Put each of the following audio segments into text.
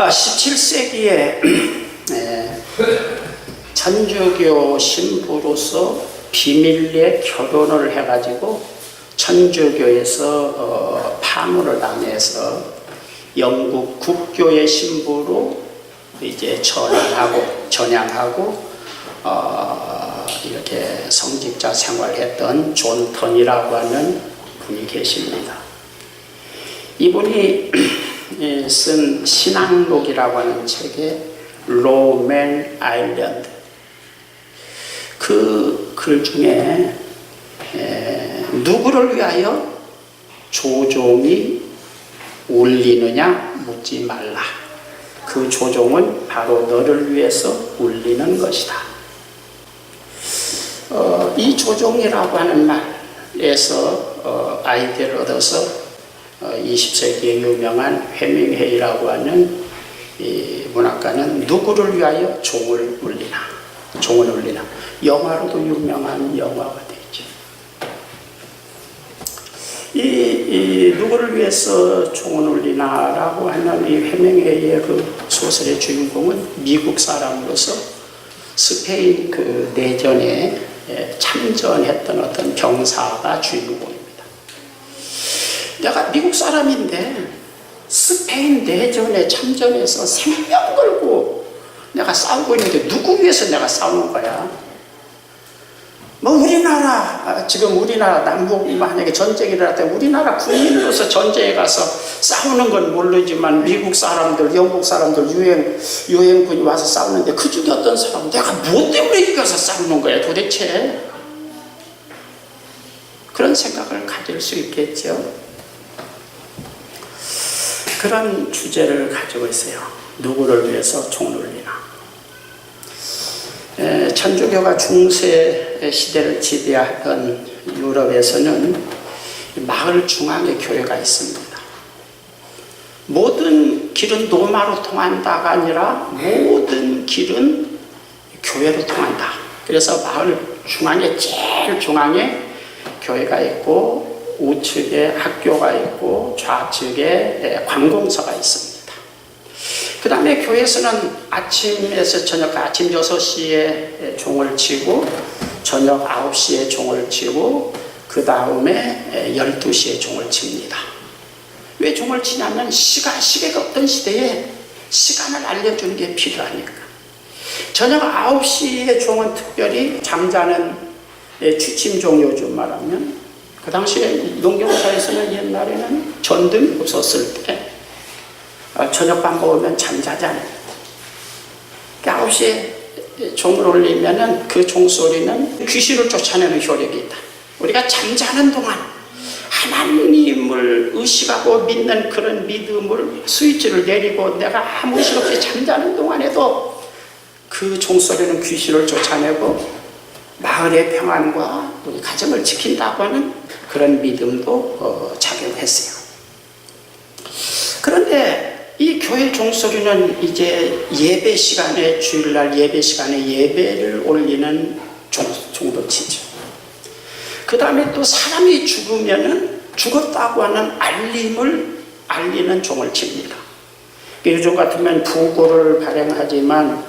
17세기에 천주교 신부로서 비밀리에 결혼을 해가지고 천주교에서 파문을 당해서 영국 국교의 신부로 이제 전향하고 이렇게 성직자 생활했던 존 턴이라고 하는 분이 계십니다. 이분이 쓴 신앙록이라고 하는 책에 로맨 아일랜드 그 글 중에 누구를 위하여 조종이 울리느냐 묻지 말라. 그 조종은 바로 너를 위해서 울리는 것이다. 이 조종이라고 하는 말에서 아이디어를 얻어서 20세기에 유명한 해밍웨이라고 하는 이 문학가는 누구를 위하여 종을 울리나, 종을 울리나, 영화로도 유명한 영화가 되죠. 이 누구를 위해서 종을 울리나라고 하는 이 해밍웨이의 그 소설의 주인공은 미국 사람으로서 스페인 그 내전에 참전했던 어떤 병사가 주인공입니다. 내가 미국 사람인데 스페인 내전에 참전해서 생명 걸고 내가 싸우고 있는데 누구 위해서 내가 싸우는 거야? 뭐 우리나라 지금 우리나라 남북 만약에 전쟁이 일어날 때 우리나라 국민으로서 전쟁에 가서 싸우는 건 모르지만 미국 사람들, 영국 사람들, 유엔군이 와서 싸우는데 그 중에 어떤 사람은 내가 뭐 때문에 이겨서 싸우는 거야 도대체? 그런 생각을 가질 수 있겠죠. 그런 주제를 가지고 있어요. 누구를 위해서 종을 울리나. 천주교가 중세 시대를 지배하던 유럽에서는 마을 중앙에 교회가 있습니다. 모든 길은 노마로 통한다가 아니라 모든 길은 교회로 통한다. 그래서 마을 중앙에 제일 중앙에 교회가 있고 우측에 학교가 있고 좌측에 관공서가 있습니다. 그 다음에 교회에서는 아침에서 저녁 아침 6시에 종을 치고 저녁 9시에 종을 치고 그 다음에 12시에 종을 칩니다. 왜 종을 치냐면 시계가 없던 시대에 시간을 알려주는 게 필요하니까. 저녁 9시에 종은 특별히 잠자는 취침종 요즘 말하면 그 당시에 농경사에서는 옛날에는 전등이 없었을 때 저녁밥 먹으면 잠자잖아요. 9시에 종을 울리면은 그 종소리는 귀신을 쫓아내는 효력이 있다. 우리가 잠자는 동안 하나님을 의식하고 믿는 그런 믿음을 스위치를 내리고 내가 아무 의식 없이 잠자는 동안에도 그 종소리는 귀신을 쫓아내고 마을의 평안과 우리 가정을 지킨다고 하는 그런 믿음도 작용했어요. 그런데 이 교회 종소리는 이제 예배 시간에 주일날 예배 시간에 예배를 올리는 종도 치죠. 그 다음에 또 사람이 죽으면은 죽었다고 하는 알림을 알리는 종을 칩니다. 요즘 같으면 부고를 발행하지만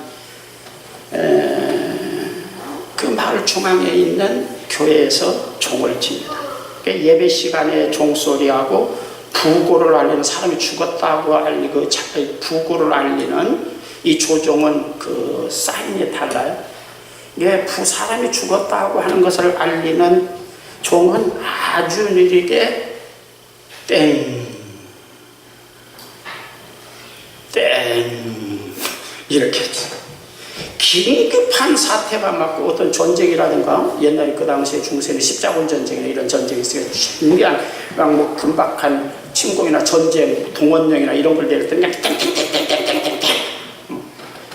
그 마을 중앙에 있는 교회에서 종을 칩니다. 예배 시간에 종소리하고 부고를 알리는 사람이 죽었다고 알리고 부고를 알리는 이 조종은 그 사인이 달라요. 이게 사람이 죽었다고 하는 것을 알리는 종은 아주 느리게 땡 이렇게 긴급한 사태가 맞고 어떤 전쟁이라든가 옛날에 그 당시에 중세는 십자군 전쟁이나 이런 전쟁이 있어요. 신기한 뭐 긴박한 침공이나 전쟁, 동원령이나 이런 걸 내릴 때 그냥 땡땡땡땡땡땡땡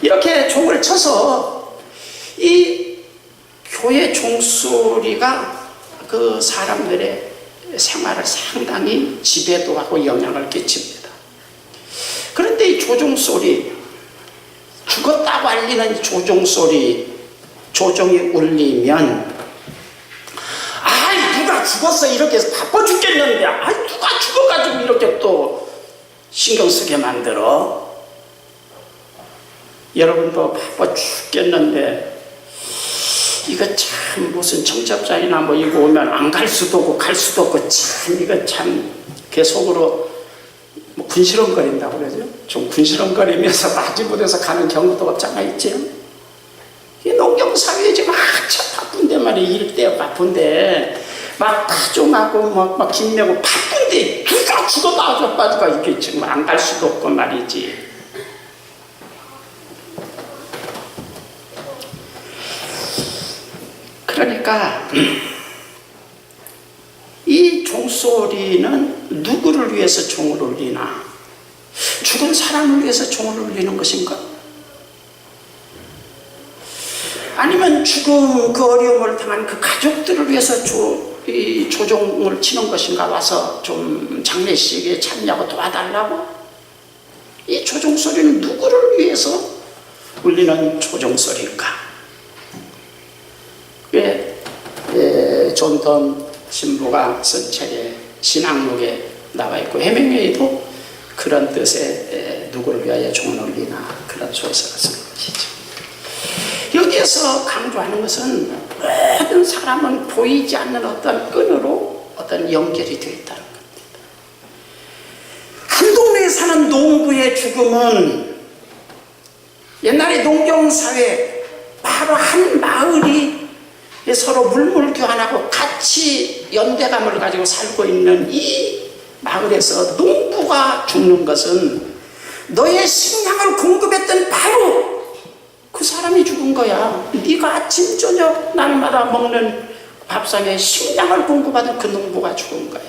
이렇게 종을 쳐서 이 교회 종소리가 그 사람들의 생활을 상당히 지배도 하고 영향을 끼칩니다. 그런데 이 조종소리, 죽었다고 알리는 조종소리, 조종이 울리면 누가 죽었어 이렇게 바빠 죽겠는데 누가 죽어가지고 이렇게 또 신경 쓰게 만들어. 여러분도 바빠 죽겠는데 이거 참 무슨 청첩장이나 뭐 이거 오면 안 갈 수도 없고 갈 수도 없고 참 이거 참 계속으로 뭐 군시렁거린다고 그러죠. 좀 군시렁거리면서 마지못해서 가는 경우도 없잖아 있지. 이 농경사회에 지금 한참 바쁜데 말이야. 일대 바쁜데 막 가족하고 막 김내고 바쁜데 누가 죽어도 아주 빠지가 이게 지금 안 갈 수도 없고 말이지. 그러니까 이 종소리는 누구를 위해서 종을 울리나? 죽은 사람을 위해서 종을 울리는 것인가? 아니면 죽음 그 어려움을 당한 그 가족들을 위해서 이 조종을 치는 것인가? 와서 좀 장례식에 참여하고 도와달라고? 이 조종소리는 누구를 위해서 울리는 조종소리인가? 존던 신부가 쓴 책에 신앙록에 나와 있고 해밍웨이도 그런 뜻의 누구를 위하여 종을 울리나 그런 소설을 쓴 것이죠. 여기에서 강조하는 것은 모든 사람은 보이지 않는 어떤 끈으로 어떤 연결이 되어 있다는 겁니다. 한 동네에 사는 농부의 죽음은 옛날에 농경사회 바로 한 마을이 서로 물물교환하고 같이 연대감을 가지고 살고 있는 이 마을에서 농부가 죽는 것은 너의 식량을 공급했던 바로 그 사람이 죽은 거야. 네가 아침 저녁 날마다 먹는 밥상에 식량을 공급하던 그 농부가 죽은 거야.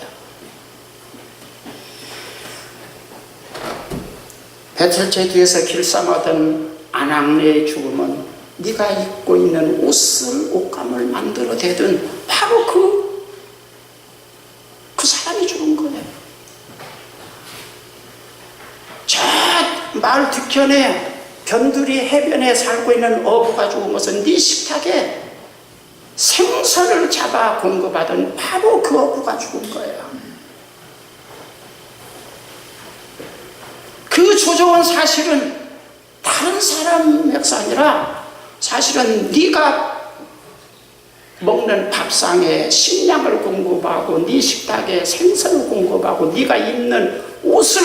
배틀제 뒤에서 길쌈하던 아낙네의 죽음은 네가 입고 있는 옷감을 만들어 대던 바로 그 사람이 죽은 거예요. 저 마을 뒤편에 변두리 해변에 살고 있는 어부가 죽은 것은 네 식탁에 생선을 잡아 공급하던 바로 그 어부가 죽은 거예요. 그 조종은 사실은 다른 사람 몫이 아니라 사실은 네가 먹는 밥상에 식량을 공급하고 네 식탁에 생선을 공급하고 네가 입는 옷을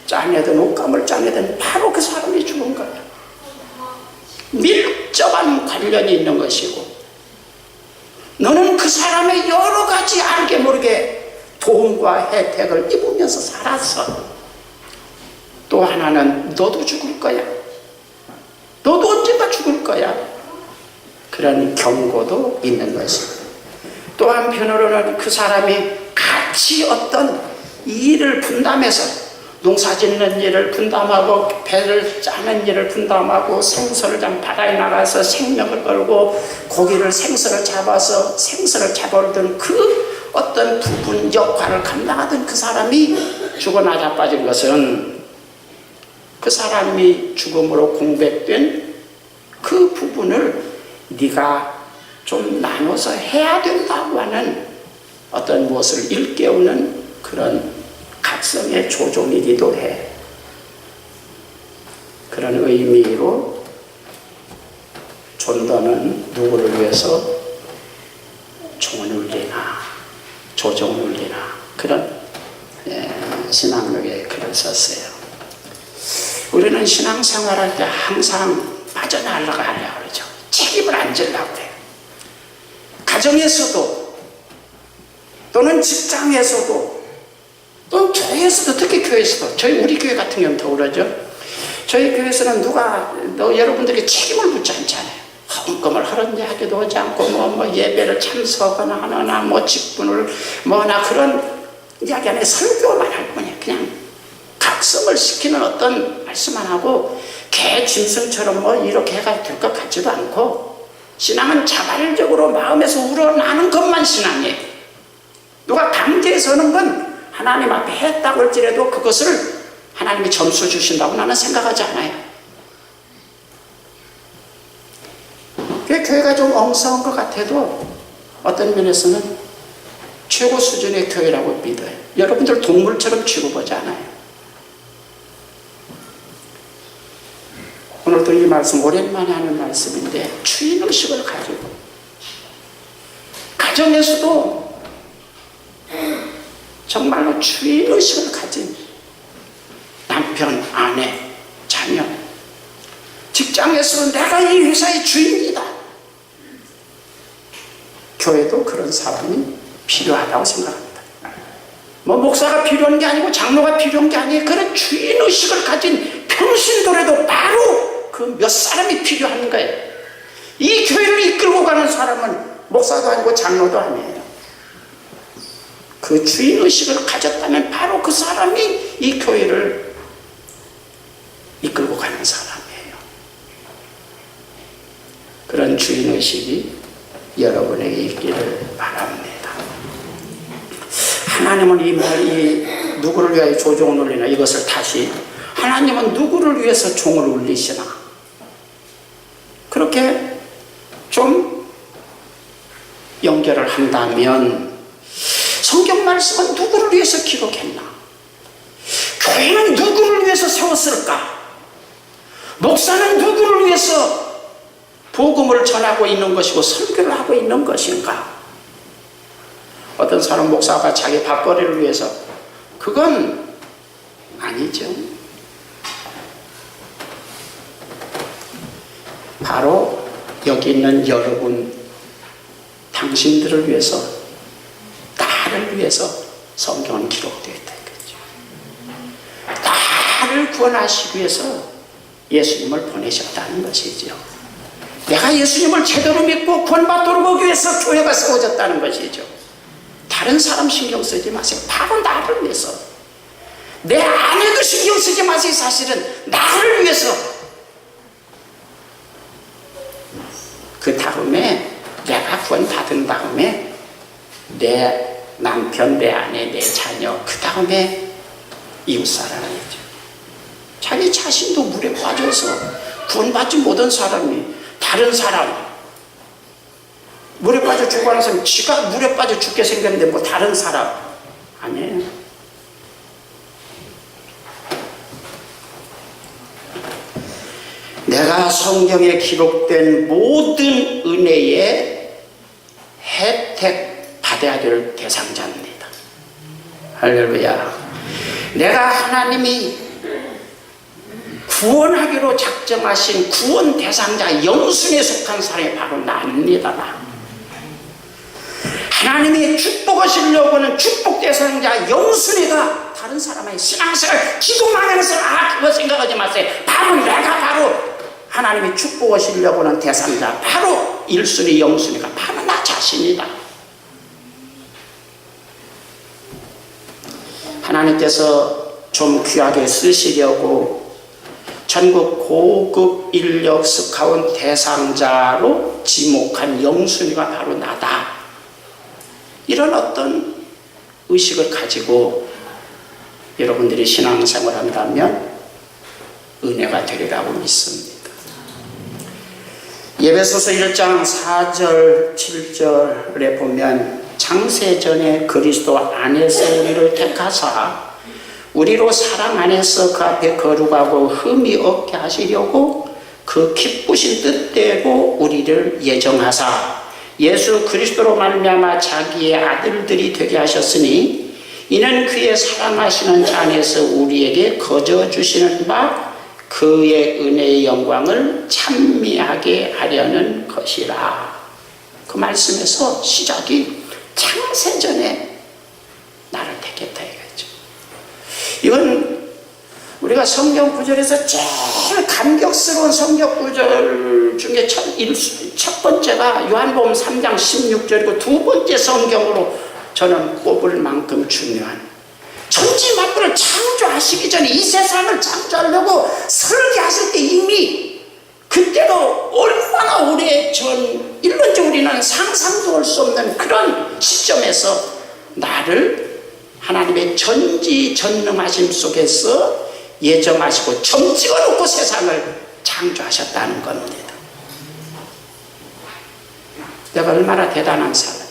짜내든 옷감을 짜내든 바로 그 사람이 죽은 거야. 밀접한 관련이 있는 것이고 너는 그 사람의 여러 가지 알게 모르게 도움과 혜택을 입으면서 살았어. 또 하나는 너도 죽을 거야. 너도 언젠가 죽을 거야. 그런 경고도 있는 것이고 또 한편으로는 그 사람이 같이 어떤 일을 분담해서 농사 짓는 일을 분담하고 배를 짜는 일을 분담하고 생선을 바다에 나가서 생명을 걸고 고기를 생선을 잡아서 생선을 잡아오던 그 어떤 부분 역할을 감당하던 그 사람이 죽어 나자빠진 것은 그 사람이 죽음으로 공백된 그 부분을 네가 좀 나눠서 해야 된다고 하는 어떤 무엇을 일깨우는 그런 각성의 조종이기도 해. 그런 의미로 존더는 누구를 위해서 종을 울리나 조종을 울리나 그런 신앙록에 글을 썼어요. 우리는 신앙생활할 때 항상 빠져나가려고 하려고 그러죠. 책임을 안 지려고 해요. 가정에서도 또는 직장에서도 또는 교회에서도 특히 교회에서도 우리 교회 같은 경우는 더 그러죠. 저희 교회에서는 여러분들이 책임을 묻지 않잖아요. 헌금을 하는지 하기도 하지 않고 뭐 예배를 참석하나 하나 뭐 직분을 뭐나 그런 이야기 안에 설교만 할 뿐이에요. 그냥 각성을 시키는 어떤 말씀만 하고 개 짐승처럼 뭐 이렇게 해가 될 것 같지도 않고 신앙은 자발적으로 마음에서 우러나는 것만 신앙이에요. 누가 강제해서 하는 건 하나님 앞에 했다고 할지라도 그것을 하나님이 점수 주신다고 나는 생각하지 않아요. 교회가 좀 엉성한 것 같아도 어떤 면에서는 최고 수준의 교회라고 믿어요. 여러분들 동물처럼 취급하지 않아요. 오늘도 이 말씀 오랜만에 하는 말씀인데, 주인의식을 가지고 가정에서도 정말로 주인의식을 가진 남편, 아내, 자녀, 직장에서는 내가 이 회사의 주인이다. 교회도 그런 사람이 필요하다고 생각합니다. 뭐 목사가 필요한 게 아니고 장로가 필요한 게 아니에요. 그런 주인의식을 가진 평신도라도 바로 그 몇 사람이 필요한 거예요. 이 교회를 이끌고 가는 사람은 목사도 아니고 장로도 아니에요. 그 주인의식을 가졌다면 바로 그 사람이 이 교회를 이끌고 가는 사람이에요. 그런 주인의식이 여러분에게 있기를 바랍니다. 하나님은 이 누구를 위하여 조종을 울리나, 이것을 다시, 하나님은 누구를 위해서 종을 울리시나, 그렇게 좀 연결을 한다면 성경 말씀은 누구를 위해서 기록했나? 교회는 누구를 위해서 세웠을까? 목사는 누구를 위해서 복음을 전하고 있는 것이고 설교를 하고 있는 것인가? 어떤 사람 목사가 자기 밥벌이를 위해서, 그건 아니죠. 바로 여기 있는 여러분, 당신들을 위해서, 나를 위해서 성경은 기록되어 있다 이거죠. 나를 구원하시기 위해서 예수님을 보내셨다는 것이죠. 내가 예수님을 제대로 믿고 구원받도록 하기 위해서 교회가 세워졌다는 것이죠. 다른 사람 신경 쓰지 마세요. 바로 나를 위해서. 내 아내도 신경 쓰지 마세요. 사실은 나를 위해서. 그 다음에 내가 구원받은 다음에 내 남편, 내 아내, 내 자녀, 그 다음에 이웃사람이죠. 자기 자신도 물에 빠져서 구원받지 못한 사람이 다른 사람, 물에 빠져 죽어가는 사람, 지가 물에 빠져 죽게 생겼는데 뭐 다른 사람 아니에요. 내가 성경에 기록된 모든 은혜의 혜택 받아야 될 대상자입니다. 할렐루야. 내가 하나님이 구원하기로 작정하신 구원 대상자 영순에 속한 사람이 바로 나입니다. 하나님이 축복을 주려고 하는 축복 대상자 영순이가 다른 사람의 신앙생활, 기도 많이 하는 사람, 그거 생각하지 마세요. 바로 내가 바로 하나님이 축복을 주려고 하는 대상자, 바로 1순위 영순위가 바로 나 자신이다. 하나님께서 좀 귀하게 쓰시려고 전국 고급 인력 스카웃 대상자로 지목한 영순위가 바로 나다. 이런 어떤 의식을 가지고 여러분들이 신앙생활을 한다면 은혜가 되리라고 믿습니다. 예배소서 1장 4절 7절에 보면 창세전에 그리스도 안에서 우리를 택하사 우리로 사랑 안에서 그 앞에 거룩하고 흠이 없게 하시려고 그 기쁘신 뜻대로 우리를 예정하사 예수 그리스도로 말미암아 자기의 아들들이 되게 하셨으니 이는 그의 사랑하시는 자 안에서 우리에게 거저 주시는 바 그의 은혜의 영광을 찬미하게 하려는 것이라. 그 말씀에서 시작이 창세전에 나를 택했다 이거죠. 이건 우리가 성경 구절에서 제일 감격스러운 성경 구절 중에 첫 번째가 요한복음 3장 16절이고 두 번째 성경으로 저는 꼽을 만큼 중요한, 천지 만물을 창조하시기 전에 이 세상을 창조하려고 설계하실 때 이미 그때도 얼마나 오래전, 일론적 우리는 상상도 할 수 없는 그런 시점에서 나를 하나님의 전지전능하심 속에서 예정하시고 점 찍어놓고 세상을 창조하셨다는 겁니다. 내가 얼마나 대단한 사람이에요.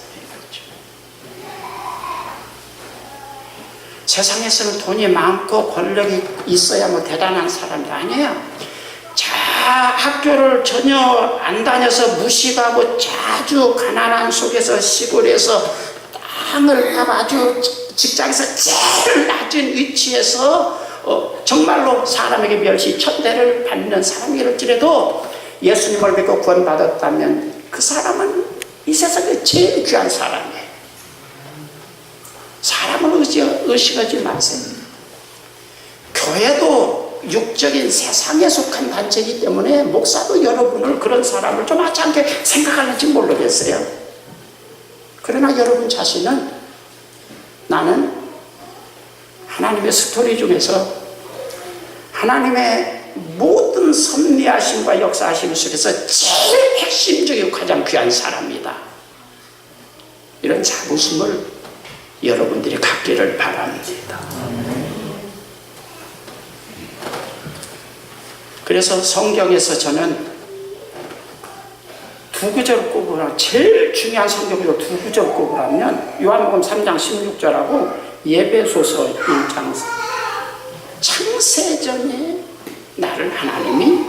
세상에서는 돈이 많고 권력이 있어야 뭐 대단한 사람이 아니에요. 잘 학교를 전혀 안 다녀서 무식하고 아주 가난한 속에서 시골에서 땅을 아주 직장에서 제일 낮은 위치에서 정말로 사람에게 멸시 천대를 받는 사람이랄지라도 예수님을 믿고 구원받았다면 그 사람은 이 세상에 제일 귀한 사람이에요. 사람을 의식하지 마세요. 교회도 육적인 세상에 속한 단체이기 때문에 목사도 여러분을 그런 사람을 좀 하찮게 생각하는지 모르겠어요. 그러나 여러분 자신은 나는 하나님의 스토리 중에서 하나님의 모든 섭리하심과 역사하심 속에서 제일 핵심적이고 가장 귀한 사람이다. 이런 자부심을 여러분들이 갖기를 바랍니다. 그래서 성경에서 저는 두 구절 꼽으라, 제일 중요한 성경으로 두 구절 꼽으라면 요한복음 3장 16절하고 예배소서 1장 창세전에 나를 하나님이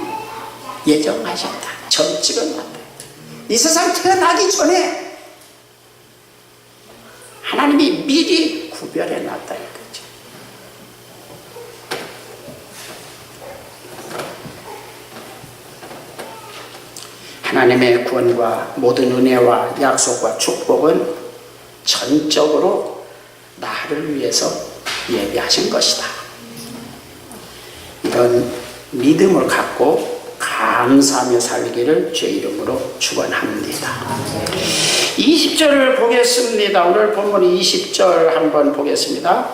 예정하셨다. 점 찍어놨다. 이 세상 태어나기 전에 하나님이 미리 구별해놨다 이거죠. 하나님의 구원과 모든 은혜와 약속과 축복은 전적으로 나를 위해서 예비하신 것이다. 이런 믿음을 갖고 감사하며 살기를 주의 이름으로 축원합니다. 20절을 보겠습니다. 오늘 본문 20절 한번 보겠습니다.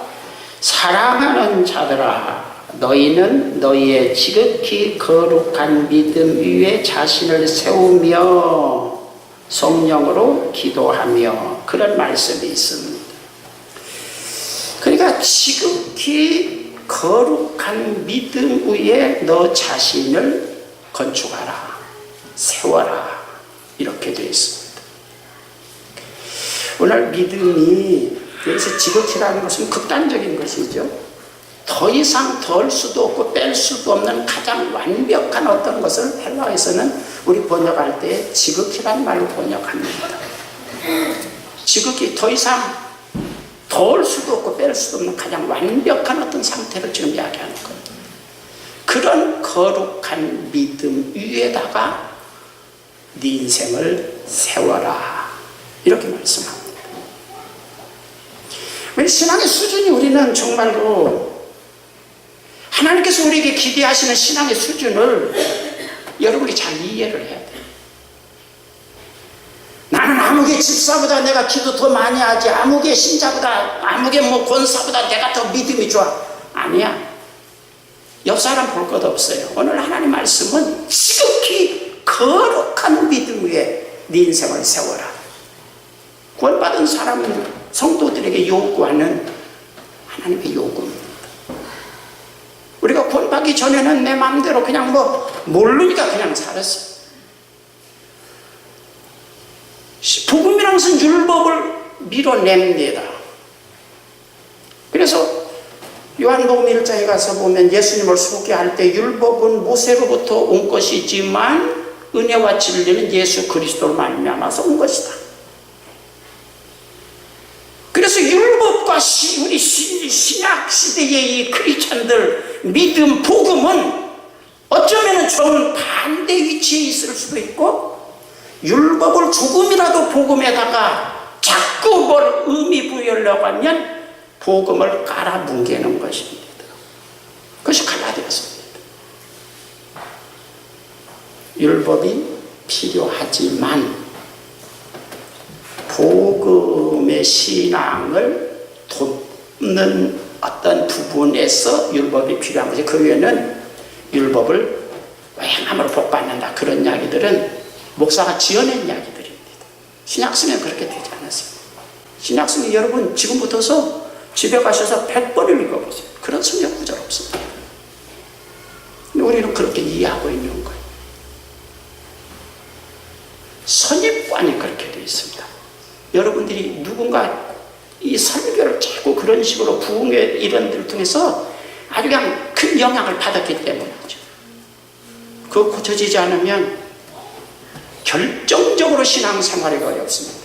사랑하는 자들아, 너희는 너희의 지극히 거룩한 믿음 위에 자신을 세우며 성령으로 기도하며, 그런 말씀이 있습니다. 그러니까 지극히 거룩한 믿음 위에 너 자신을 건축하라, 세워라, 이렇게 되어 있습니다. 오늘 믿음이 여기서 지극히라는 것은 극단적인 것이죠. 더 이상 덜 수도 없고 뺄 수도 없는 가장 완벽한 어떤 것을 헬라어에서는 우리 번역할 때 지극히란 말로 번역합니다. 지극히 더 이상 덜 수도 없고 뺄 수도 없는 가장 완벽한 어떤 상태를 지금 이야기하는 겁니다. 그런 거룩한 믿음 위에다가 네 인생을 세워라, 이렇게 말씀합니다. 왜 신앙의 수준이, 우리는 정말로 하나님께서 우리에게 기대하시는 신앙의 수준을 여러분이 잘 이해를 해야 돼요. 나는 아무개 집사보다 내가 기도 더 많이 하지, 아무개 신자보다, 아무개 권사보다 내가 더 믿음이 좋아. 아니야. 옆 사람 볼 것 없어요. 오늘 하나님 말씀은 지극히 거룩한 믿음 위에 네 인생을 세워라. 구원받은 사람은 성도들에게 요구하는 하나님의 요구입니다. 우리가 구원받기 전에는 내 마음대로 그냥 모르니까 그냥 살았어요. 복음이라는 것은 율법을 밀어냅니다. 그래서 요한복음 1장에 가서 보면 예수님을 소개할 때 율법은 모세로부터 온 것이지만 은혜와 진리는 예수 그리스도로 말미암아서 온 것이다. 그래서 율법과 우리 신약 시대의 이 크리스찬들 믿음, 복음은 어쩌면 좀 반대 위치에 있을 수도 있고, 율법을 조금이라도 복음에다가 자꾸 뭘 의미 부여하려고 하면 복음을 깔아뭉개는 것입니다. 그것이 갈라디아서입니다. 율법이 필요하지만 복음의 신앙을 돕는 어떤 부분에서 율법이 필요한 거지. 그 외에는 율법을 행함으로 복받는다, 그런 이야기들은 목사가 지어낸 이야기들입니다. 신약성에 그렇게 되지 않았어요. 신약성에 여러분 지금부터서 집에 가셔서 100번을 읽어보세요. 그런 성경 구절 없습니다. 근데 우리는 그렇게 이해하고 있는 거예요. 선입관이 그렇게 되어 있습니다. 여러분들이 누군가 이 설교를 자꾸 그런 식으로 부흥의 이런 데를 통해서 아주 그냥 큰 영향을 받았기 때문이죠. 그거 고쳐지지 않으면 결정적으로 신앙생활이 어렵습니다.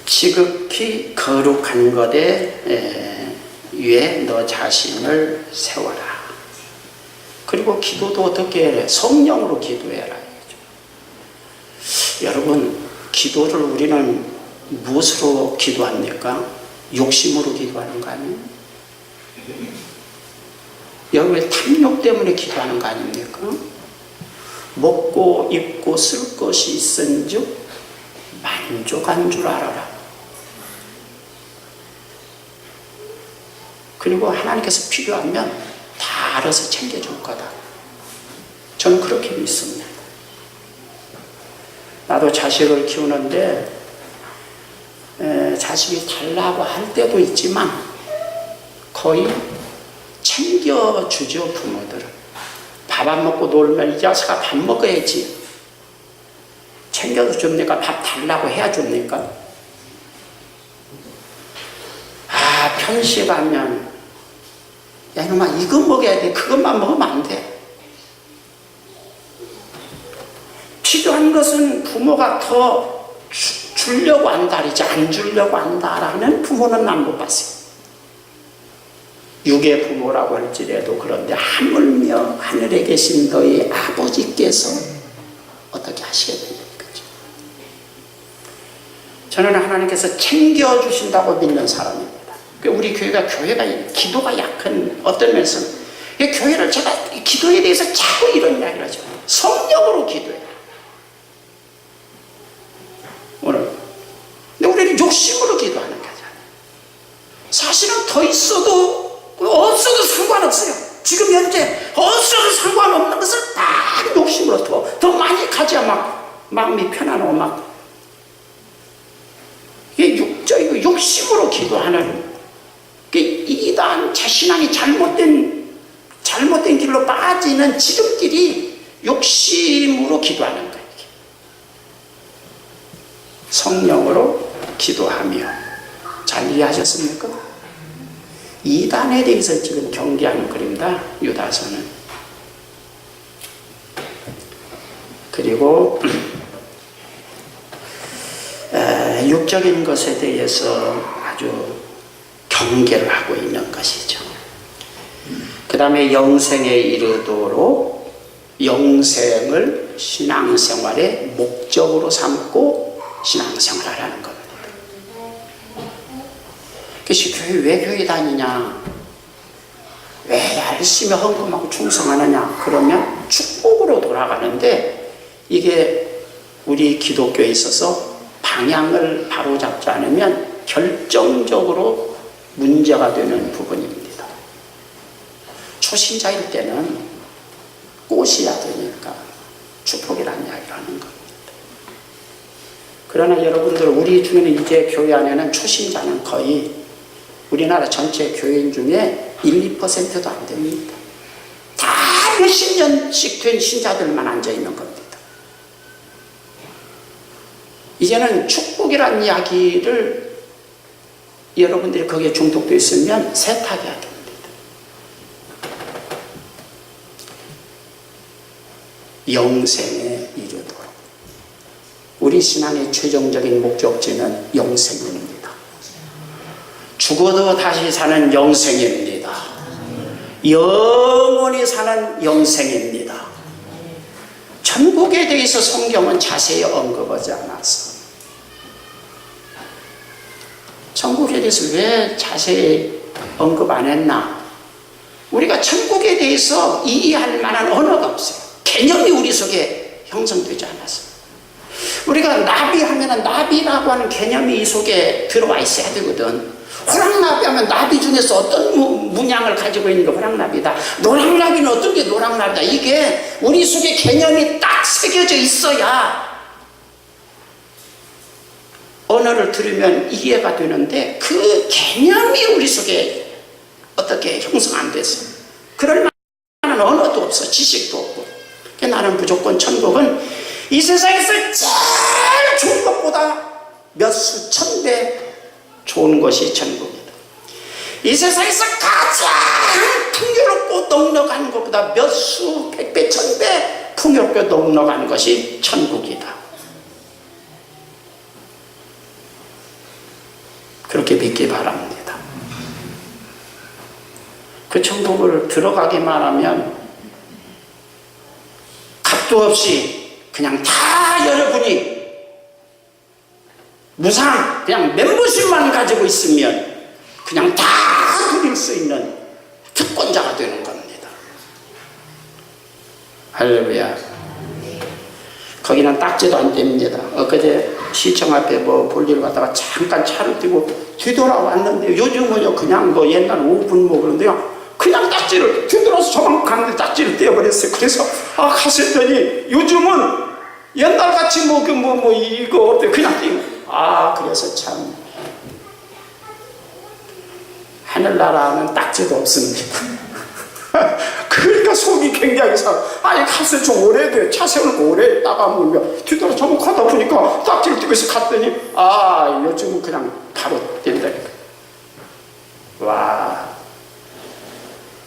지극히 거룩한 것에 위에 너 자신을 세워라. 그리고 기도도 어떻게 해라? 성령으로 기도해라. 여러분, 기도를 우리는 무엇으로 기도합니까? 욕심으로 기도하는 거 아니에요? 여러분, 탐욕 때문에 기도하는 거 아닙니까? 먹고 입고 쓸 것이 있은즉 만족한 줄 알아라. 그리고 하나님께서 필요하면 다 알아서 챙겨줄 거다. 저는 그렇게 믿습니다. 나도 자식을 키우는데 자식이 달라고 할 때도 있지만 거의 챙겨주죠. 부모들은. 밥 안 먹고 놀면 이 자식아 밥 먹어야지. 챙겨서 줍니까? 밥 달라고 해야 줍니까? 아, 편식 하면 야 이놈아 이거 먹어야 돼. 그것만 먹으면 안 돼. 필요한 것은 부모가 더 주려고 한다리지 안 주려고 한다라는 부모는 난 못 봤어요. 육의 부모라고 할지라도. 그런데 하물며 하늘에 계신 너희 아버지께서 어떻게 하시겠느냐. 저는 하나님께서 챙겨주신다고 믿는 사람입니다. 우리 교회가 기도가 약한 어떤 면에서는 교회를 제가 기도에 대해서 자꾸 이런 이야기를 하죠. 성령으로 기도해요. 오늘. 근데 우리는 욕심으로 기도하는 거잖아요. 사실은 더 있어도 없어도 상관없어요. 지금 현재 없어도 상관없는 것을 다 욕심으로 더 많이 가져야 마음이 편안하고 이게 육적이고 욕심으로 기도하는 이단 신앙이 잘못된 길로 빠지는 지름길이 욕심으로 기도하는 거예요. 성령으로 기도하며. 잘 이해하셨습니까? 이단에 대해서 지금 경계하는 글입니다. 유다서는. 그리고 육적인 것에 대해서 아주 경계를 하고 있는 것이죠. 그 다음에 영생에 이르도록 영생을 신앙생활의 목적으로 삼고 신앙생활하라는 겁니다. 그래서 왜 교회 다니냐? 왜 열심히 헌금하고 충성하느냐? 그러면 축복으로 돌아가는데 이게 우리 기독교에 있어서 방향을 바로잡지 않으면 결정적으로 문제가 되는 부분입니다. 초신자일 때는 꽃이야 되니까 축복이라는 이야기를 하는 겁니다. 그러나 여러분들, 우리 중에는 이제 교회 안에는 초신자는 거의 우리나라 전체 교회인 중에 1, 2%도 안 됩니다. 다 몇십 년씩 된 신자들만 앉아있는 겁니다. 이제는 축복이라는 이야기를 여러분들이 거기에 중독되어 있으면 세탁해야 됩니다. 영생에 이르도록. 우리 신앙의 최종적인 목적지는 영생입니다. 죽어도 다시 사는 영생입니다. 영원히 사는 영생입니다. 천국에 대해서 성경은 자세히 언급하지 않았어. 천국에 대해서 왜 자세히 언급 안 했나? 우리가 천국에 대해서 이해할 만한 언어가 없어요. 개념이 우리 속에 형성되지 않았어요. 우리가 나비하면 나비라고 하는 개념이 이 속에 들어와 있어야 되거든. 호랑나비 하면 나비 중에서 어떤 문양을 가지고 있는 게 호랑나비다. 노랑나비는 어떤 게 노랑나비다. 이게 우리 속에 개념이 딱 새겨져 있어야 언어를 들으면 이해가 되는데 그 개념이 우리 속에 어떻게 형성 안 됐어. 그럴 만한 언어도 없어. 지식도 없고. 나는 무조건 천국은 이 세상에서 제일 좋은 것보다 몇 수천 배 좋은 것이 천국이다. 이 세상에서 가장 풍요롭고 넉넉한 것보다 몇 수, 백배, 천배 풍요롭게 넉넉한 것이 천국이다. 그렇게 믿기 바랍니다. 그 천국을 들어가기만 하면 값도 없이 그냥 다 여러분이 무상 그냥 멤버십만 가지고 있으면 그냥 다 누릴 수 있는 특권자가 되는 겁니다. 할렐루야. 거기는 딱지도 안 뗍니다. 엊그제 시청 앞에 뭐 볼일 갔다가 잠깐 차를 띄고 뒤돌아왔는데 요즘은요 그냥 뭐 옛날 5분 뭐 그런데요 그냥 딱지를 뒤돌아서 저만 가는데 딱지를 떼어버렸어요. 그래서 갔었더니 요즘은 옛날같이 이거 어때 그냥 띄고 그래서 참 하늘나라는 딱지도 없습니다. 그러니까 속이 굉장히 갔어요. 좀 오래돼. 차 세우는 오래 나가면 뒤돌아 저거 가다 보니까 딱지를 띄고 있어 갔더니 요즘은 그냥 바로 뛴다니까. 와,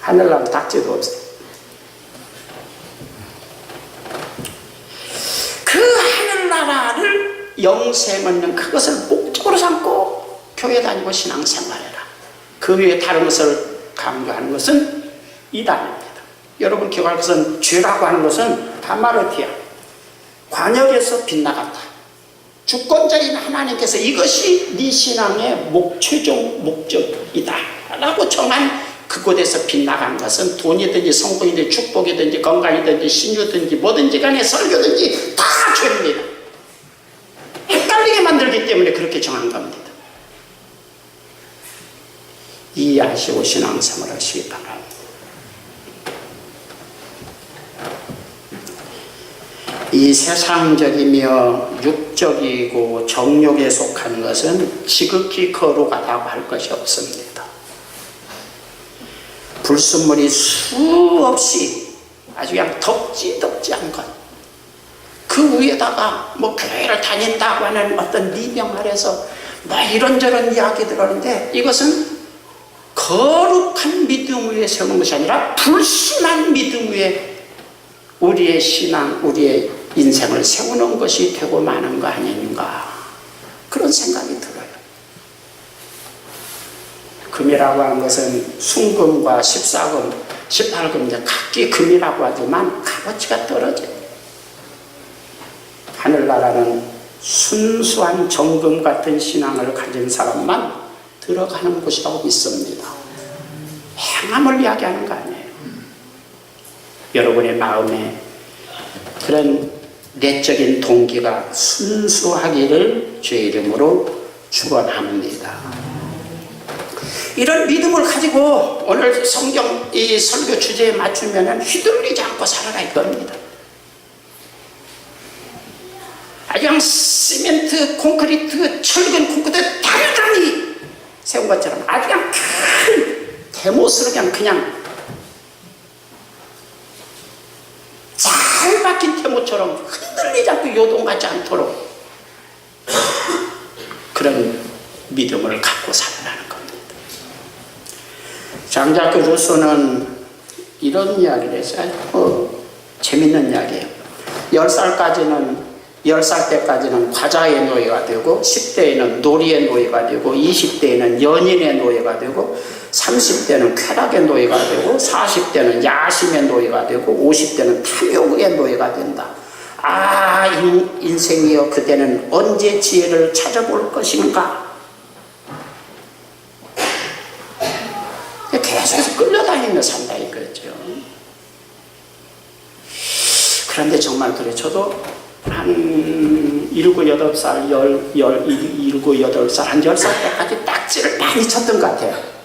하늘나라는 딱지도 없어요. 그 하늘나라를 영생하는 그것을 목적으로 삼고 교회 다니고 신앙생활해라. 그 외에 다른 것을 강조하는 것은 이단입니다. 여러분 기억할 것은 죄라고 하는 것은 하마르티아 관역에서 빗나갔다. 주권자인 하나님께서 이것이 네 신앙의 최종 목적이다 라고 정한 그곳에서 빗나간 것은 돈이든지 성공이든지 축복이든지 건강이든지 신유든지 뭐든지 간에 설교든지 다 죄입니다. 헷갈리게 만들기 때문에 그렇게 정한 겁니다. 이해하시고 신앙생활 하시기 바랍니다. 이 세상적이며 육적이고 정욕에 속한 것은 지극히 거룩하다고 할 것이 없습니다. 불순물이 수없이 아주 그냥 덥지 않은 것. 그 위에다가 교회를 다닌다고 하는 어떤 리명 아래서 이런저런 이야기들 하는데 이것은 거룩한 믿음 위에 세우는 것이 아니라 불순한 믿음 위에 우리의 신앙, 우리의 인생을 세우는 것이 되고 마는 거 아닌가 그런 생각이 들어요. 금이라고 하는 것은 순금과 14금, 18금 각기 금이라고 하지만 값어치가 떨어져요. 하늘나라는 순수한 정금 같은 신앙을 가진 사람만 들어가는 곳이라고 믿습니다. 행함을 이야기하는 거 아니에요. 여러분의 마음에 그런 내적인 동기가 순수하기를 주의 이름으로 축원합니다. 이런 믿음을 가지고 오늘 성경 이 설교 주제에 맞추면 휘둘리지 않고 살아라 이겁니다. 아주 그냥 시멘트, 콘크리트, 철근, 콘크리트 단단히 세운 것처럼 아주 그냥 큰 대못으로 그냥 잘 박힌 대못처럼 흔들리지 않고 요동하지 않도록 그런 믿음을 갖고 살아가는 겁니다. 장자크 루소는 이런 이야기를 했어요. 재밌는 이야기예요. 10살 때까지는 과자의 노예가 되고 10대에는 놀이의 노예가 되고 20대에는 연인의 노예가 되고 30대는 쾌락의 노예가 되고 40대는 야심의 노예가 되고 50대는 탐욕의 노예가 된다. 인생이여 그대는 언제 지혜를 찾아볼 것인가? 계속해서 끌려다니며 산다 이거죠. 그런데 정말 그래. 저도 한 7, 8살, 8살, 한 10살 때까지 딱지를 많이 쳤던 것 같아요.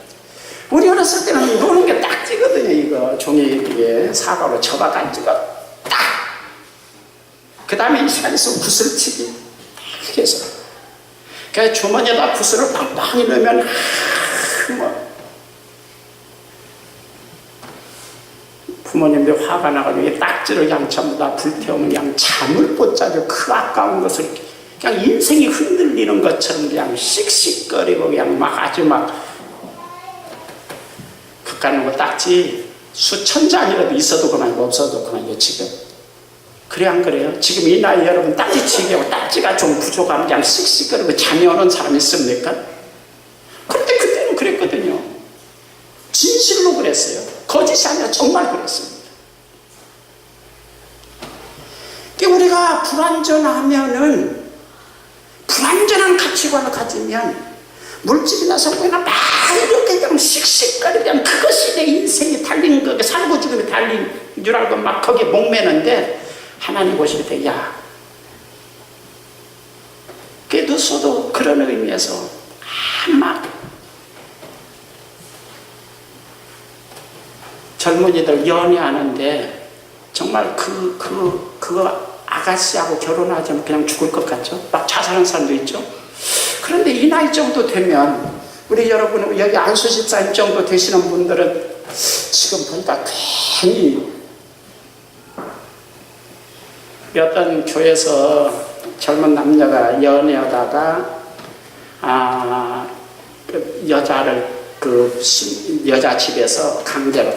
우리 어렸을 때는 노는 게 딱지거든요. 이거 종이에 사과로 접어가지고 딱! 그 다음에 이 시간에서 붓을 치기 딱 해서 그래서 주머니에다 붓을 빵빵히 넣으면 부모님들 화가 나가지고 딱지를 그냥 전부 다 불태우면 그냥 잠을 못 자죠. 그 아까운 것을 그냥 인생이 흔들리는 것처럼 그냥 씩씩거리고 그냥 아주 극가는 거 딱지 수천 장이라도 있어도 그만이고 없어도 그만이고 지금. 그래 안 그래요? 지금 이 나이 여러분 딱지치기 하고 딱지가 좀 부족하면 그냥 씩씩거리고 잠이 오는 사람 있습니까? 그런데 그때는 그랬거든요. 진실로 그랬어요. 거짓이 아니라 정말 그랬습니다. 우리가 불완전하면은, 불완전한 가치관을 가지면 물질이나 성공이나 막 이렇게 그냥 씩씩거리면 그것이 내 인생이 달린 거, 살고 죽음이 달린 줄 알고 막 거기에 목매는데, 하나님 보실 때, 야, 깨도서도 그런 의미에서 막 젊은이들 연애하는데 정말 그거 아가씨하고 결혼하자면 그냥 죽을 것 같죠? 막 자살하는 사람도 있죠? 그런데 이 나이 정도 되면, 우리 여러분, 여기 안수 집사님 정도 되시는 분들은 지금 보니까 괜히 어떤 교회에서 젊은 남녀가 연애하다가, 여자 집에서 강제로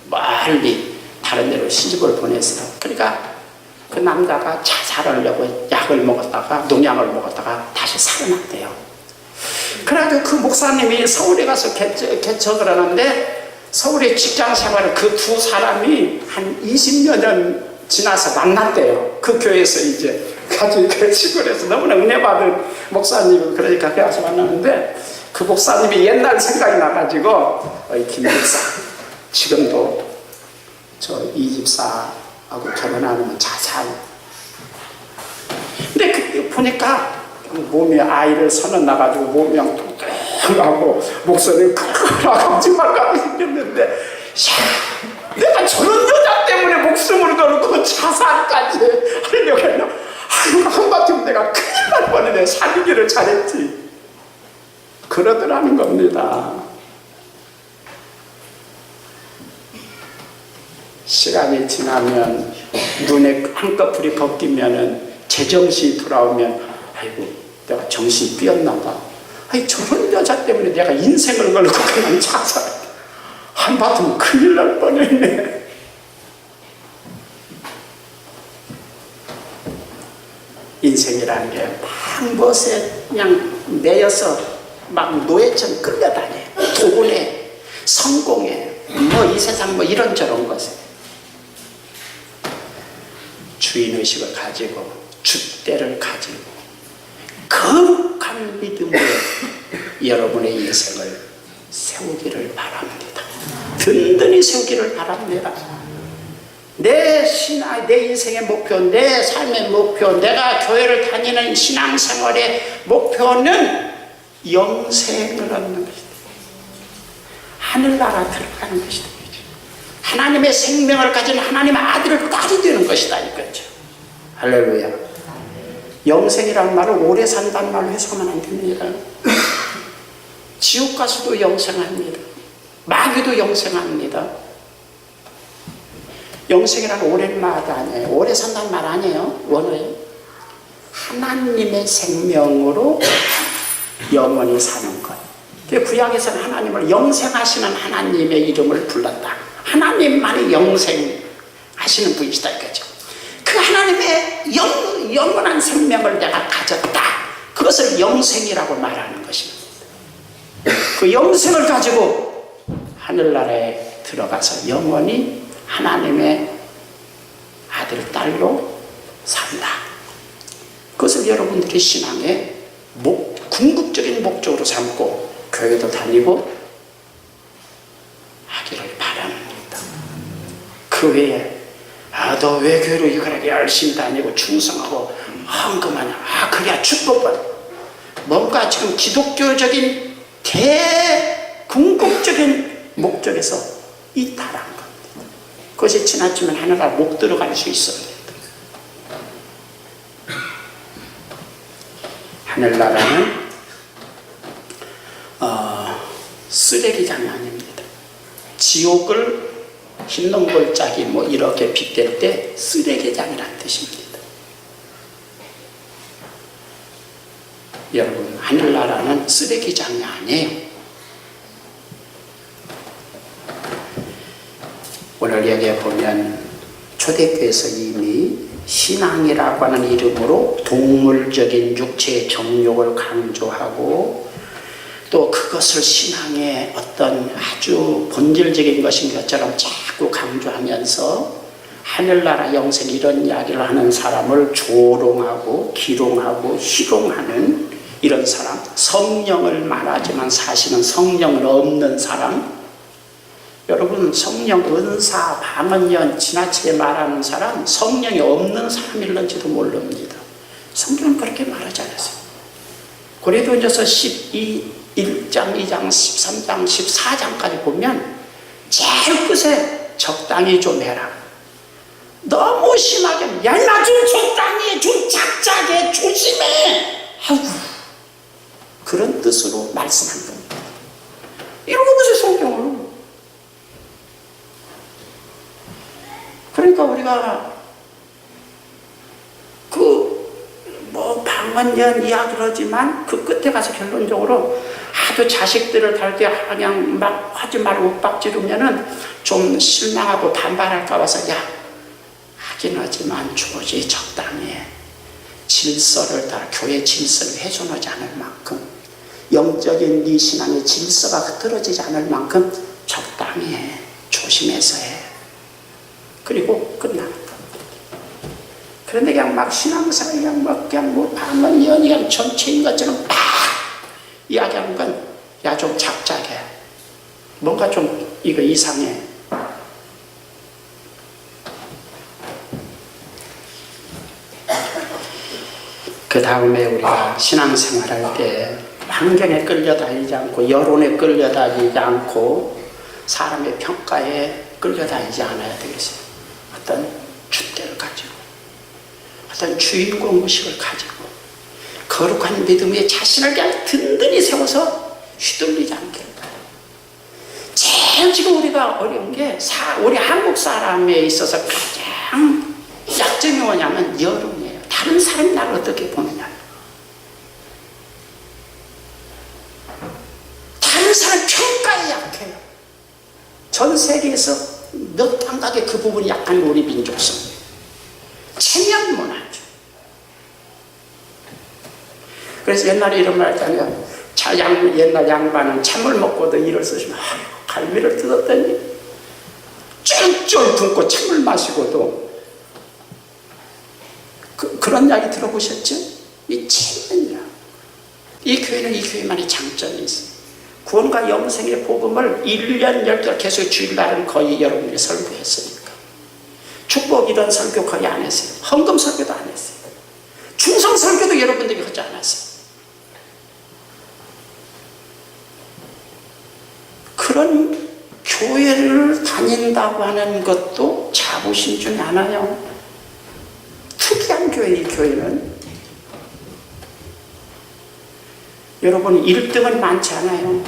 멀리 다른 데로 시집을 보냈어요. 그러니까 그 남자가 자살하려고 약을 먹었다가, 농약을 먹었다가 다시 살아났대요. 그래가지고 그 목사님이 서울에 가서 개척을 하는데, 서울의 직장 생활을 그 두 사람이 한 20여 년 지나서 만났대요. 그 교회에서 이제 같이 개척을 해서 너무나 은혜 받은 목사님이, 그러니까 그 가서 만났는데, 그 목사님이 옛날 생각이 나가지고, 김 목사, 지금도 저 이 집사하고 결혼하면 자살. 근데 그때 보니까 몸에 아이를 선언 나가지고 몸이 그냥 뚱뚱하고 목소리를 크크하고 정말까지 생겼는데, 야, 내가 저런 여자 때문에 목숨을 걸고 자살까지 하려고 했나? 아이고, 한바탕 내가 큰일 날 뻔했네. 살리기를 잘했지. 그러더라는 겁니다. 시간이 지나면, 눈에 한꺼풀이 벗기면은, 제정신이 돌아오면, 아이고, 내가 정신이 삐었나 봐. 아니, 저런 여자 때문에 내가 인생을 걸고 그냥 자살. 한바탕 큰일 날 뻔했네. 인생이라는 게 막 무엇에 그냥 매여서 막 노예처럼 끌려다녀요. 돈에, 성공에, 이 세상 이런저런 것에. 주인의식을 가지고, 줏대를 가지고, 거룩한 믿음으로 여러분의 인생을 세우기를 바랍니다. 든든히 세우기를 바랍니다. 내 인생의 목표, 내 삶의 목표, 내가 교회를 다니는 신앙생활의 목표는 영생을 얻는 것이다. 하늘나라 들어가는 것이다. 하나님의 생명을 가진 하나님의 아들을 딸이 되는 것이다, 이거죠. 할렐루야. 영생이라는 말을 오래 산다는 말로 해석하면 안 됩니다. 지옥 가서도 영생합니다. 마귀도 영생합니다. 영생이라는 오랜 말도 아니에요. 오래 산다는 말 아니에요. 원어예요. 하나님의 생명으로 영원히 사는 것. 구약에서는 하나님을 영생하시는 하나님의 이름을 불렀다. 하나님만이 영생하시는 분이시다 이거죠. 그 하나님의 영원한 생명을 내가 가졌다. 그것을 영생이라고 말하는 것입니다. 그 영생을 가지고 하늘나라에 들어가서 영원히 하나님의 아들, 딸로 산다. 그것을 여러분들이 신앙의 궁극적인 목적으로 삼고 교회도 다니고 하기를 바랍니다. 그 외에 너 왜 교회로 이렇게 열심히 다니고 충성하고 헌금하냐? 그래야 축복받아. 뭔가 지금 기독교적인 궁극적인 목적에서 이탈한 겁니다. 그것이 지나치면 하늘나라 못 들어갈 수 있습니다. 하늘나라는 쓰레기장이 아닙니다. 지옥을 흰놈 골짜기 이렇게 빗댈 때 쓰레기장이라는 뜻입니다. 여러분, 하늘나라는 쓰레기장이 아니에요. 오늘 여기에 보면 초대교회에서 이미 신앙이라고 하는 이름으로 동물적인 육체의 정욕을 강조하고 또 그것을 신앙의 어떤 아주 본질적인 것인 것처럼 자꾸 강조하면서 하늘나라 영생 이런 이야기를 하는 사람을 조롱하고 기롱하고 희롱하는 이런 사람, 성령을 말하지만 사실은 성령은 없는 사람, 여러분 성령, 은사, 방언연 지나치게 말하는 사람 성령이 없는 사람일는지도 모릅니다. 성경은 그렇게 말하지 않았어요. 고린도전서 1장, 2장, 13장, 14장까지 보면 제일 끝에 적당히 좀 해라. 너무 심하게 야 나 좀 적당히 해, 좀 작작해, 조심해. 아이고, 그런 뜻으로 말씀한 겁니다. 읽어보세요 성경을. 그러니까 우리가 방언연 이야기를 하지만 그 끝에 가서 결론적으로 아주 자식들을 다룰 때 그냥 막 하지 말고 윽박지르면은 좀 실망하고 반발할까 봐서 야 하긴 하지만 조지 적당히 질서를 따라 교회 질서를 훼손하지 않을 만큼 영적인 네 신앙의 질서가 흐트러지지 않을 만큼 적당히 해, 조심해서 해. 그리고 끝나는 거. 그런데 그냥 막 신앙생활 그냥 뭐 방언연 그냥 전체인 것처럼 막 이야기하는 건 야 좀 작작해. 뭔가 좀 이거 이상해. 그 다음에 우리가 신앙생활할 때 환경에 끌려다니지 않고 여론에 끌려다니지 않고 사람의 평가에 끌려다니지 않아야 되겠어요. 어떤 줏대를 가지고 어떤 주인공의식을 가지고 거룩한 믿음에 자신을 그냥 든든히 세워서 휘둘리지 않게. 제일 지금 우리가 어려운 게 우리 한국 사람에 있어서 가장 약점이 뭐냐면 여론이에요. 다른 사람이 나를 어떻게 보느냐. 다른 사람 평가에 약해요. 전 세계에서 몇 감각의 그 부분이 약간 우리 민족성이에요. 체면 문화죠. 그래서 옛날에 이런 말 했잖아요. 옛날 양반은 참을 먹고도 이를 쓰시면 갈미를 뜯었더니 쫄쫄 굶고 참을 마시고도 그런 이야기 들어보셨죠? 이 체면이야. 이 교회는 이 교회만의 장점이 있어요. 구원과 영생의 복음을 1년 12달 계속 주일날은 거의 여러분들이 설교했으니까. 축복 이런 설교 거의 안 했어요. 헌금 설교도 안 했어요. 충성 설교도 여러분들이 하지 않았어요. 그런 교회를 다닌다고 하는 것도 자부심 중에 하나요. 특이한 교회, 이 교회는. 여러분 1등은 많지 않아요.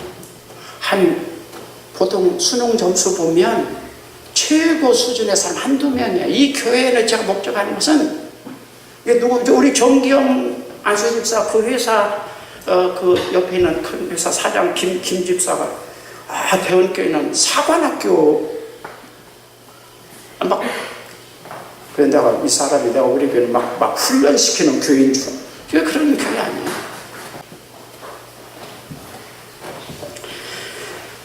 보통 수능 점수 보면 최고 수준의 사람 한두 명이에요. 이 교회를 제가 목적하는 것은 우리 정기영 안수집사 그 회사 그 옆에 있는 큰 회사 사장 김 집사가 대원교회는 사관학교 그래서 내가 이 사람이 내가 우리 교회는 막 훈련시키는 교회인 줄 알아. 그런 교회 아니에요.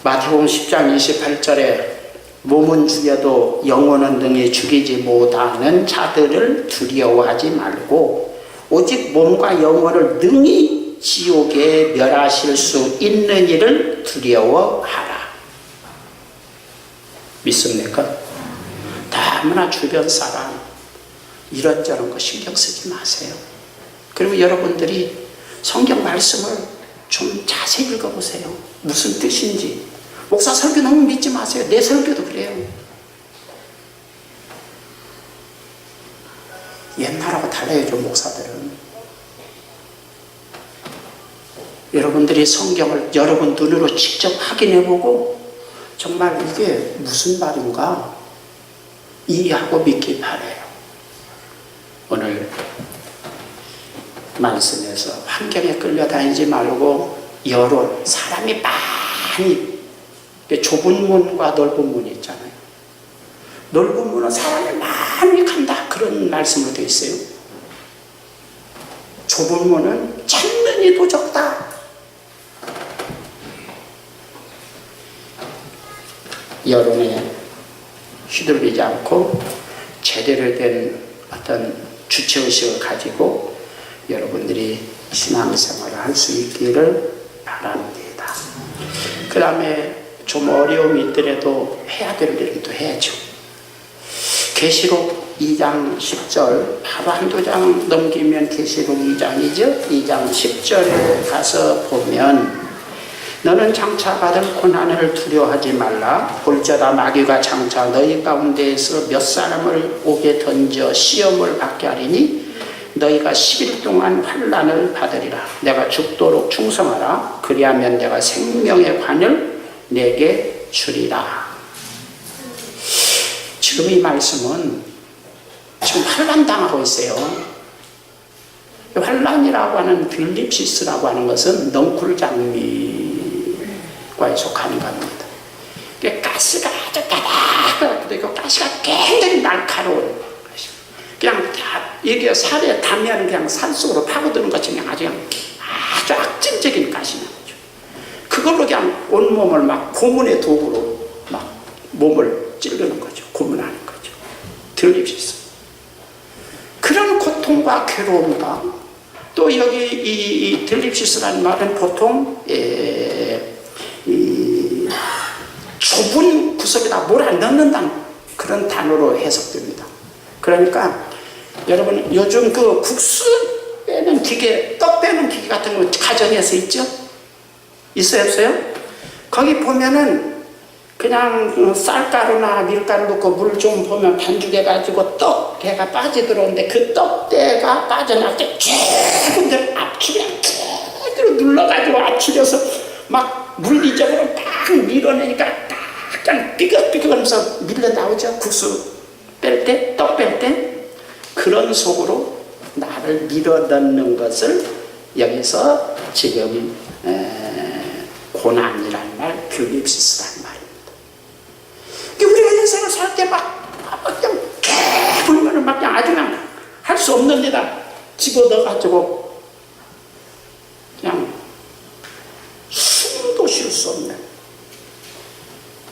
마태복음 10장 28절에 몸은 죽여도 영혼은 능히 죽이지 못하는 자들을 두려워하지 말고 오직 몸과 영혼을 능히 지옥에 멸하실 수 있는 이를 두려워하라. 믿습니까? 너무나 주변 사람 이런저런 거 신경 쓰지 마세요. 그리고 여러분들이 성경 말씀을 좀 자세히 읽어보세요. 무슨 뜻인지. 목사 설교 너무 믿지 마세요. 내 설교도 그래요. 옛날하고 달라요, 좀 목사들은. 여러분들이 성경을 여러분 눈으로 직접 확인해보고 정말 이게 무슨 말인가 이해하고 믿기 바라요. 오늘 말씀에서 환경에 끌려다니지 말고 여론, 사람이 많이 좁은 문과 넓은 문이 있잖아요. 넓은 문은 사람이 많이 간다. 그런 말씀으로 되어 있어요. 좁은 문은 찾는 이도 적다. 여론에 휘둘리지 않고 제대로 된 어떤 주체의식을 가지고 여러분들이 신앙생활을 할 수 있기를 바랍니다. 그 다음에 좀 어려움이 있더라도 해야 될 일은 또 해야죠. 계시록 2장 10절 바로 한두 장 넘기면 계시록 2장이죠. 2장 10절에 가서 보면 너는 장차 받을 고난을 두려워하지 말라. 볼지어다 마귀가 장차 너희 가운데에서 몇 사람을 옥에 던져 시험을 받게 하리니 너희가 10일 동안 환난을 받으리라. 내가 죽도록 충성하라. 그리하면 내가 생명의 관을 내게 주리라. 지금 이 말씀은 지금 환난 당하고 있어요. 환난이라고 하는 빌립시스라고 하는 것은 넝쿨 장미과에 속하는 겁니다. 가시가 아주 까닥까닥, 가시가 굉장히 날카로운 것이. 그냥 이게 살에 닿으면 그냥 산속으로 파고드는 것처럼 아주 악질적인 가시는 거죠. 그걸로 그냥 온몸을 막 고문의 도구로 막 몸을 찌르는 거죠. 고문하는 거죠. 들립시스. 그런 고통과 괴로움과 또 여기 이 들립시스라는 말은 보통 이 좁은 구석에다 몰아넣는다는 그런 단어로 해석됩니다. 그러니까 여러분 요즘 그 국수 빼는 기계, 떡 빼는 기계 같은 거 가정에서 있죠? 있어요, 없어요? 거기 보면은 그냥 쌀가루나 밀가루 넣고 물 좀 보면 반죽해가지고 떡대가 빠지들어오는데 그 떡대가 빠져나갈 때 쭉 압축이랑 제대로 눌러가지고 압축해서 막 물리적으로 막 밀어내니까 약간 삐걱삐걱 하면서 밀려 나오죠. 국수 뺄 때, 떡 뺄 때. 그런 속으로 나를 밀어넣는 것을 여기서 지금 고난이라는 말, 빌립시스라는 말입니다. 우리가 인생을 살 때 막 그냥 개불면은 막 그냥 아주 그냥 할 수 없는 데다 집어넣어가지고 그냥 숨도 쉴 수 없는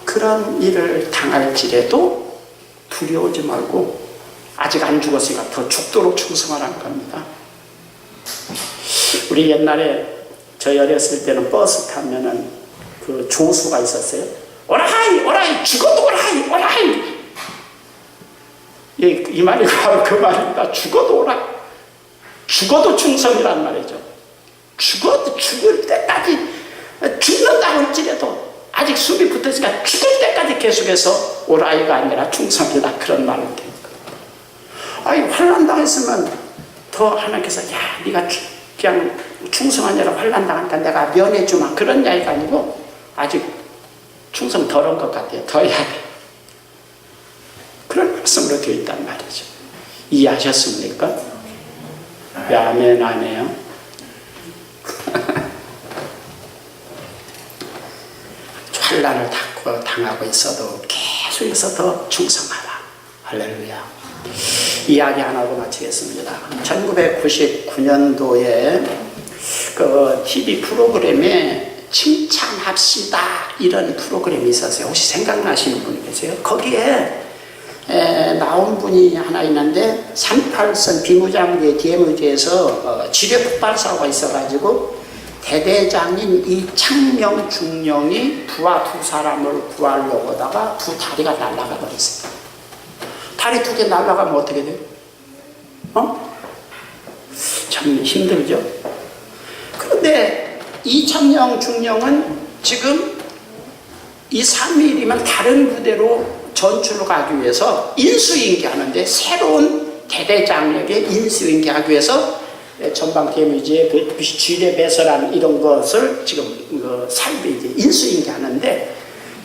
그런 일을 당할지라도 두려워하지 말고 아직 안 죽었으니까 더 죽도록 충성하라는 겁니다. 우리 옛날에 저희 어렸을 때는 버스 타면은 그 조수가 있었어요. 오라이 오라이 죽어도 오라이 오라이. 이 말이 바로 그 말입니다. 죽어도 오라. 죽어도 충성이란 말이죠. 죽어도 죽을 때까지 죽는다고 할지라도 아직 숨이 붙었으니까 죽을 때까지 계속해서 오라이가 아니라 충성이다. 그런 말을 됩니다. 아니 환난 당했으면 더 하나님께서 야 네가 그냥 충성하느라 환난 당하니까 내가 면해주마 그런 이야기가 아니고 아직 충성 덜한 것 같아요. 더 해야 돼. 그런 말씀으로 되어 있단 말이죠. 이해하셨습니까? 왜 아멘 안 해요? 환난을 당하고 있어도 계속해서 더 충성하라. 할렐루야. 이야기 하나 하고 마치겠습니다. 1999년도에 그 TV 프로그램에 칭찬합시다 이런 프로그램이 있었어요. 혹시 생각나시는 분 계세요? 거기에 나온 분이 하나 있는데 38선 비무장지대 DMZ에서 지뢰 폭발 사고가 있어가지고 대대장인 이창명 중령이 부하 두 사람을 구하려고 하다가 두 다리가 날아가 버렸어요. 다리 두 개 날아가면 어떻게 돼요? 참 힘들죠. 그런데 이창명 중령은 지금 2, 3일이면 다른 부대로 전출을 가기 위해서 인수인계하는데 새로운 대대장에게 인수인계하기 위해서 전방 DMZ의 그 지뢰 배설한 이런 것을 지금 살비 이제 인수인계하는데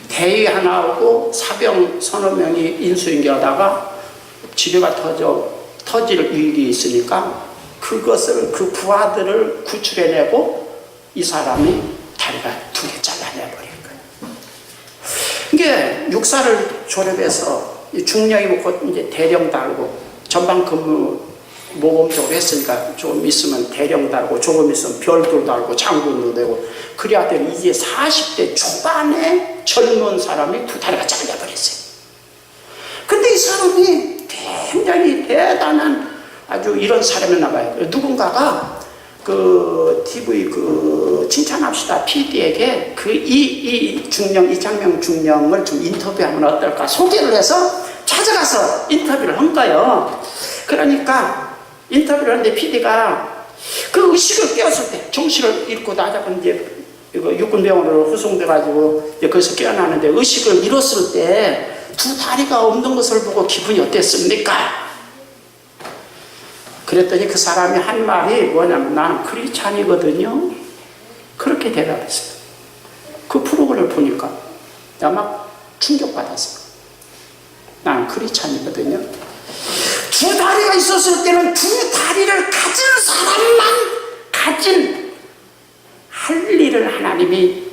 대위 하나 오고 사병 서너 명이 인수인계하다가 지뢰가 터질 일이 있으니까 그것을 그 부하들을 구출해내고 이 사람이 다리가 두 개 잘라내버린 거예요. 이게 육사를 졸업해서 이 중령이 곧 이제 대령 달고 전방 근무 모범적으로 했으니까 좀 있으면 대령 달고 조금 있으면 별도 달고 장군도 되고 그래야 되는 이제 40대 초반에 젊은 사람이 두 다리가 잘려버렸어요. 근데 이 사람이 굉장히 대단한 아주 이런 사람이었나 봐요. 누군가가 그 TV 칭찬합시다 PD에게 이 장명 중령을 좀 인터뷰하면 어떨까 소개를 해서 찾아가서 인터뷰를 한 거예요. 그러니까 인터뷰를 하는데 PD가 그 의식을 깨었을 때 정신을 잃고 나자고 이제 이거 육군병원으로 후송돼가지고 거기서 깨어나는데 의식을 잃었을 때 두 다리가 없는 것을 보고 기분이 어땠습니까? 그랬더니 그 사람이 한 말이 뭐냐면 나는 크리스찬이거든요. 그렇게 대답했어요. 그 프로그램을 보니까 나 막 충격받았어. 나는 크리스찬이거든요. 두 다리가 있었을 때는 두 다리를 가진 사람만 가진 할 일을 하나님이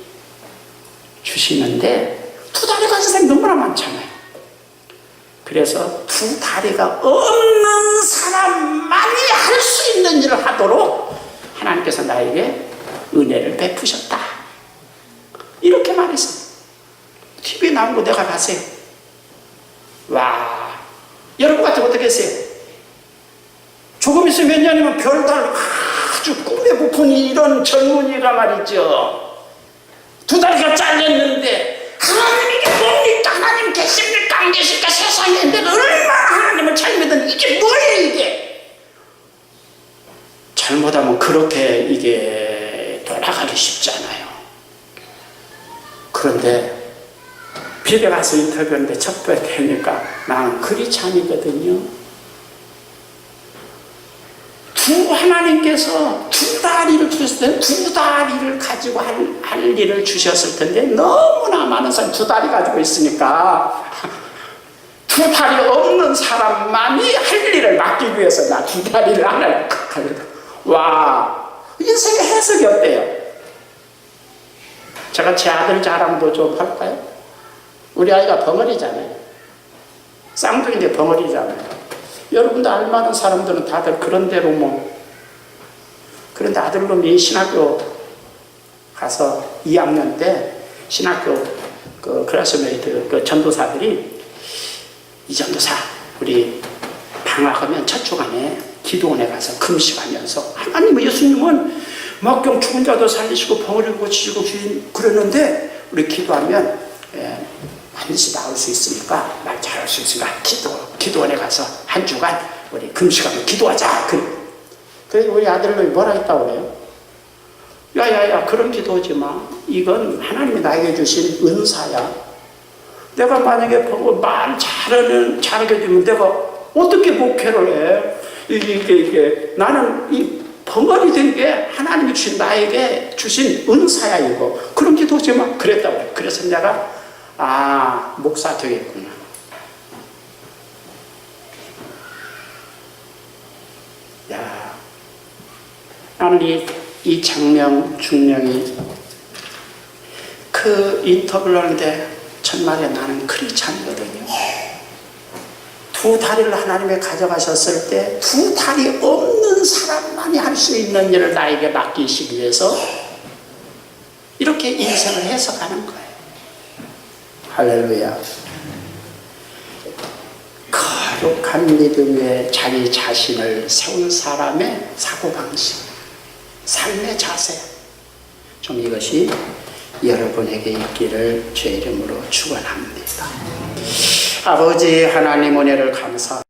주시는데 두 다리 가진 사람이 너무나 많잖아요. 그래서 두 다리가 없는 사람만이 할 수 있는 일을 하도록 하나님께서 나에게 은혜를 베푸셨다. 이렇게 말했어요. TV에 나온 거 내가 봤어요. 와, 여러분 같은 어떻게 했어요? 조금 있으면 몇 년이면 별달 아주 꿈에 부푼 이런 젊은이가 말이죠. 두 다리가 잘렸는데 하나님 이게 뭡니까? 하나님 계십니까? 안 계십니까? 세상에 내가 얼마나 하나님을 잘 믿는 이게 뭐예요 이게? 잘못하면 그렇게 이게 돌아가기 쉽지 않아요. 그런데 집에 가서 인터뷰하는데 첫 번째 되니까 나는 크리스찬이거든요. 하나님께서 두 다리를 주셨을 텐데 두 다리를 가지고 할 일을 주셨을 텐데 너무나 많은 사람이 두 다리 가지고 있으니까 두 다리 없는 사람만이 할 일을 맡기기 위해서 나 두 다리를 하나를 와, 인생의 해석이 어때요? 제가 제 아들 자랑도 좀 할까요? 우리 아이가 벙어리잖아요. 쌍둥이인데 벙어리잖아요. 여러분도 알만한 사람들은 다들 그런 대로 그런데 아들놈이 신학교 가서 2학년 때 신학교 클래스메이트 전도사들이 이 전도사 우리 방학하면 첫 주간에 기도원에 가서 금식하면서 하나님 예수님은 막경 죽은 자도 살리시고 벙어리 고치시고 그랬는데 우리 기도하면 반드시 나올 수 있으니까 말 잘할 수 있으니까 기도원에 가서 한 주간 우리 금식하고 기도하자. 그래서 우리 아들놈이 뭐라 했다고 그래요? 야야야 그런 기도하지 마. 이건 하나님이 나에게 주신 은사야. 내가 만약에 말 잘하게 되면 내가 어떻게 목회를 해? 이게 나는 이 벙어리 된 게 하나님이 주신 나에게 주신 은사야 이거. 그런 기도하지 마. 그랬다고 그래. 그래서 내가 목사 되겠구나. 야, 나는 이 장명 중령이 그 인터뷰를 하는데 첫말에 나는 크리스찬이거든요. 두 다리를 하나님이 가져가셨을 때 두 다리 없는 사람만이 할 수 있는 일을 나에게 맡기시기 위해서 이렇게 인생을 해석하는 거예요. 할렐루야. 거룩한 믿음에 자기 자신을 세운 사람의 사고방식, 삶의 자세, 좀 이것이 여러분에게 있기를 주의 이름으로 축원합니다. 아버지 하나님 은혜를 감사합니다.